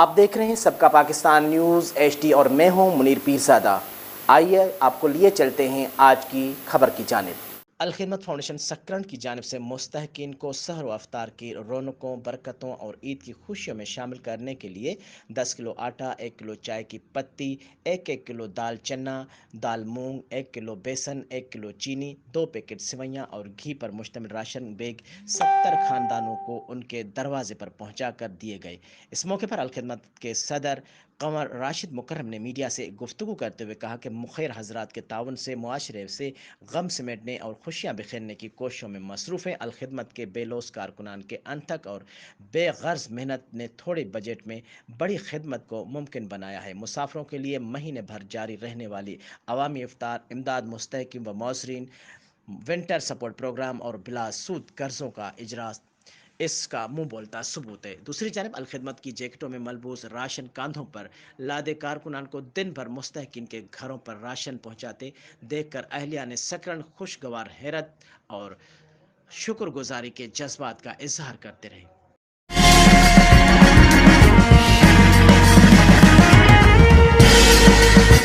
آپ دیکھ رہے ہیں سب کا پاکستان نیوز HD اور میں ہوں منیر پیرزادہ۔ آئیے آپ کو لیے چلتے ہیں آج کی خبر کی جانب۔ الخدمت فاؤنڈیشن سکرن کی جانب سے مستحقین کو سحر و افطار کی رونقوں، برکتوں اور عید کی خوشیوں میں شامل کرنے کے لیے 10 کلو آٹا، 1 کلو چائے کی پتی، 1 کلو دال چنا، دال مونگ، 1 کلو بیسن، 1 کلو چینی، 2 پیکٹ سوئیاں اور گھی پر مشتمل راشن بیگ 70 خاندانوں کو ان کے دروازے پر پہنچا کر دیے گئے۔ اس موقع پر الخدمت کے صدر قمر راشد مکرم نے میڈیا سے گفتگو کرتے ہوئے کہا کہ مخیر حضرات کے تعاون سے معاشرے سے غم سمیٹنے اور خوشیاں بکھیرنے کی کوششوں میں مصروف ہیں۔ الخدمت کے بے لوث کارکنان کے انتھک اور بے غرض محنت نے تھوڑے بجٹ میں بڑی خدمت کو ممکن بنایا ہے۔ مسافروں کے لیے مہینے بھر جاری رہنے والی عوامی افطار امداد، مستحقین و معذورین ونٹر سپورٹ پروگرام اور بلا سود قرضوں کا اجرا اس کا منہ بولتا ثبوت ہے۔ دوسری جانب الخدمت کی جیکٹوں میں ملبوس راشن کاندھوں پر لادے کارکنان کو دن بھر مستحقین کے گھروں پر راشن پہنچاتے دیکھ کر اہلیہ نے سکرن خوشگوار حیرت اور شکر گزاری کے جذبات کا اظہار کرتے رہے۔